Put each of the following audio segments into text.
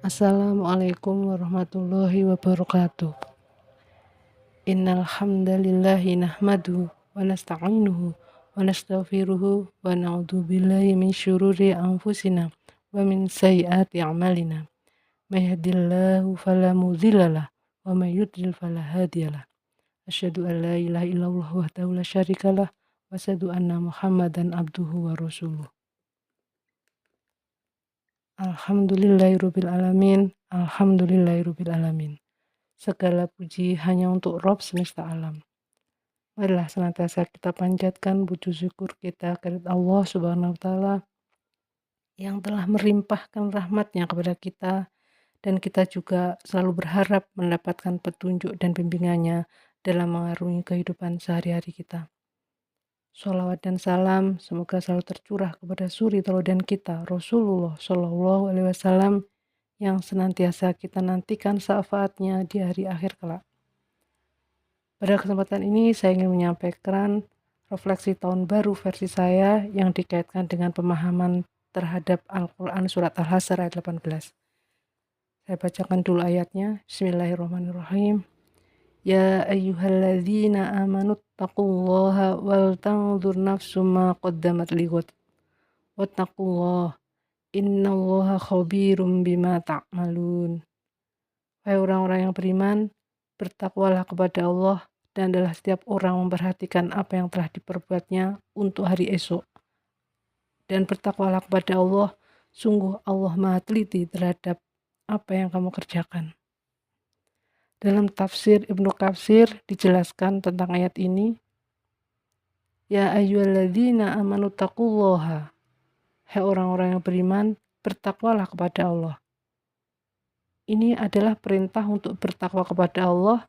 Assalamualaikum warahmatullahi wabarakatuh. Innal hamdalillahi nahmaduhu wa nasta'inuhu wa nastaghfiruhu wa na'udzu billahi min syururi anfusina wa min sayyiati a'malina. May yahdihillahu fala mudhillalah wa may yudlil fala hadiyalah. Asyhadu an la ilaha illallah wahdahu la syarikalah wa asyhadu anna Muhammadan abduhu wa rasuluh. Alhamdulillahirabbil alamin. Alhamdulillahirabbil alamin. Segala puji hanya untuk Rob semesta alam. Marilah senantiasa kita panjatkan puji syukur kita kepada Allah Subhanahu wa Ta'ala yang telah melimpahkan rahmatnya kepada kita, dan kita juga selalu berharap mendapatkan petunjuk dan bimbingannya dalam mengarungi kehidupan sehari-hari kita. Sholawat dan salam semoga selalu tercurah kepada suri teladan kita, Rasulullah Shallallahu Alaihi Wasallam, yang senantiasa kita nantikan syafaatnya di hari akhir kelak. Pada kesempatan ini saya ingin menyampaikan refleksi tahun baru versi saya yang dikaitkan dengan pemahaman terhadap Al-Quran surat Al-Hasyr ayat 18. Saya bacakan dulu ayatnya. Bismillahirrahmanirrahim. Ya ayyuhalladzina amanu taqullaha wal tanzur nafsum ma qaddamat lighad. Wattaqullaha innallaha khabirum bima ta'malun. Hai orang-orang yang beriman, bertakwalah kepada Allah, dan adalah setiap orang memperhatikan apa yang telah diperbuatnya untuk hari esok. Dan bertakwalah kepada Allah, sungguh Allah Maha teliti terhadap apa yang kamu kerjakan. Dalam tafsir Ibnu Katsir dijelaskan tentang ayat ini, Ya ayyuhalladzina amanu taqullaha. Hai orang-orang yang beriman, bertakwalah kepada Allah. Ini adalah perintah untuk bertakwa kepada Allah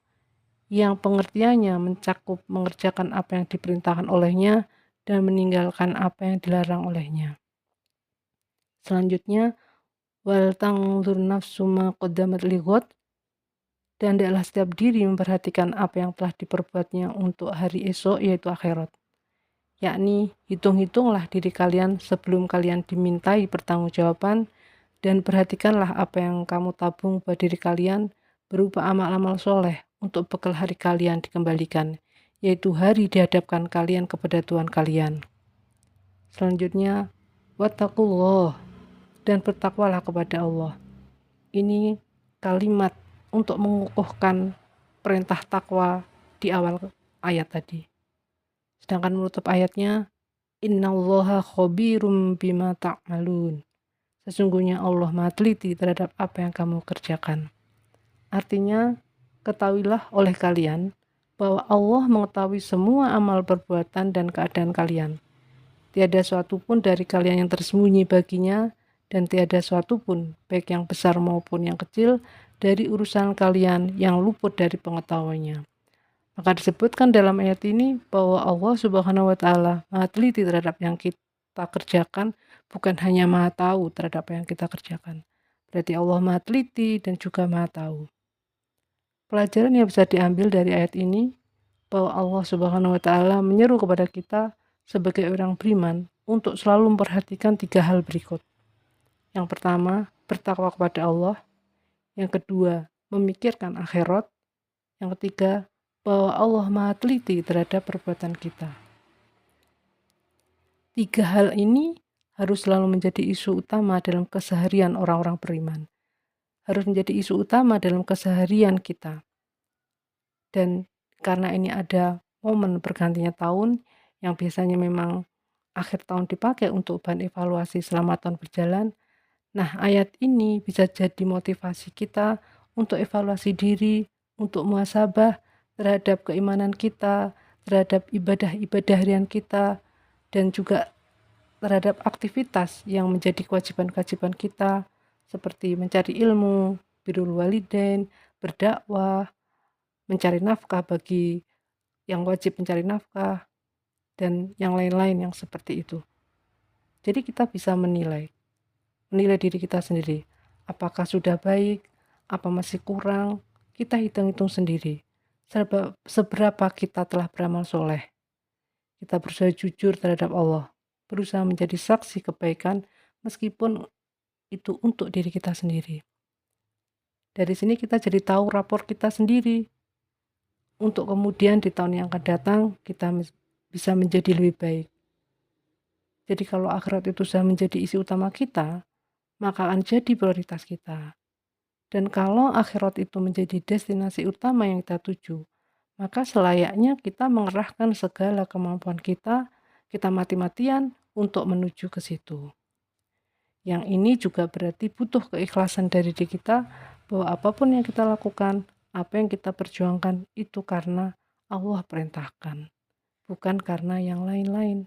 yang pengertiannya mencakup mengerjakan apa yang diperintahkan olehnya dan meninggalkan apa yang dilarang olehnya. Selanjutnya, wal tanzur nafsu ma qaddamat lighad, dan hendaklah setiap diri memperhatikan apa yang telah diperbuatnya untuk hari esok, yaitu akhirat. Yakni, hitung-hitunglah diri kalian sebelum kalian dimintai pertanggungjawaban, dan perhatikanlah apa yang kamu tabung buat diri kalian berupa amal-amal soleh untuk bekal hari kalian dikembalikan, yaitu hari dihadapkan kalian kepada Tuhan kalian. Selanjutnya, wattaqullah, dan bertakwalah kepada Allah. Ini kalimat untuk mengukuhkan perintah takwa di awal ayat tadi. Sedangkan menutup ayatnya, innallaha khabirum bima ta'malun. Sesungguhnya Allah Maha teliti terhadap apa yang kamu kerjakan. Artinya, ketahuilah oleh kalian bahwa Allah mengetahui semua amal perbuatan dan keadaan kalian. Tiada suatu pun dari kalian yang tersembunyi baginya, dan tiada suatu pun, baik yang besar maupun yang kecil, dari urusan kalian yang luput dari pengetahuannya. Maka disebutkan dalam ayat ini bahwa Allah Subhanahu wa Ta'ala Maha teliti terhadap yang kita kerjakan, bukan hanya Maha tahu terhadap apa yang kita kerjakan. Berarti Allah Maha teliti dan juga Maha tahu. Pelajaran yang bisa diambil dari ayat ini bahwa Allah Subhanahu wa Ta'ala menyeru kepada kita sebagai orang beriman untuk selalu memperhatikan 3 hal berikut. Yang pertama, bertakwa kepada Allah. Yang kedua, memikirkan akhirat. Yang ketiga, bahwa Allah Maha teliti terhadap perbuatan kita. 3 hal ini harus selalu menjadi isu utama dalam keseharian orang-orang beriman. Harus menjadi isu utama dalam keseharian kita. Dan karena ini ada momen bergantinya tahun yang biasanya memang akhir tahun dipakai untuk bahan evaluasi selama tahun berjalan. Nah, ayat ini bisa jadi motivasi kita untuk evaluasi diri, untuk muhasabah terhadap keimanan kita, terhadap ibadah-ibadah harian kita, dan juga terhadap aktivitas yang menjadi kewajiban-kewajiban kita, seperti mencari ilmu, birrul walidain, berdakwah, mencari nafkah bagi yang wajib mencari nafkah, dan yang lain-lain yang seperti itu. Jadi kita bisa menilai diri kita sendiri. Apakah sudah baik, apa masih kurang, kita hitung-hitung sendiri. Seberapa kita telah beramal soleh. Kita berusaha jujur terhadap Allah, berusaha menjadi saksi kebaikan meskipun itu untuk diri kita sendiri. Dari sini kita jadi tahu rapor kita sendiri, untuk kemudian di tahun yang akan datang kita bisa menjadi lebih baik. Jadi kalau akhirat itu sudah menjadi isi utama kita, maka akan jadi prioritas kita. Dan kalau akhirat itu menjadi destinasi utama yang kita tuju, maka selayaknya kita mengerahkan segala kemampuan kita mati-matian untuk menuju ke situ. Yang ini juga berarti butuh keikhlasan dari diri kita, bahwa apapun yang kita lakukan, apa yang kita perjuangkan itu karena Allah perintahkan, bukan karena yang lain-lain.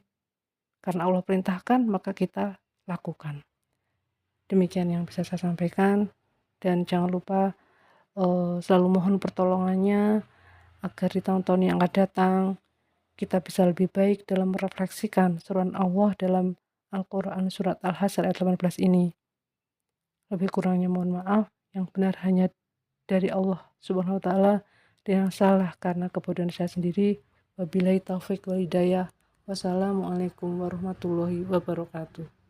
Karena Allah perintahkan, maka kita lakukan. Demikian yang bisa saya sampaikan, dan jangan lupa selalu mohon pertolongannya agar di tahun-tahun yang akan datang kita bisa lebih baik dalam merefleksikan seruan Allah dalam Al-Quran surat Al-Hasyr ayat 18 ini. Lebih kurangnya mohon maaf, yang benar hanya dari Allah Subhanahu wa taala, dan yang salah karena kebodohan saya sendiri. Wabillahi taufik wal hidayah. Wassalamualaikum warahmatullahi wabarakatuh.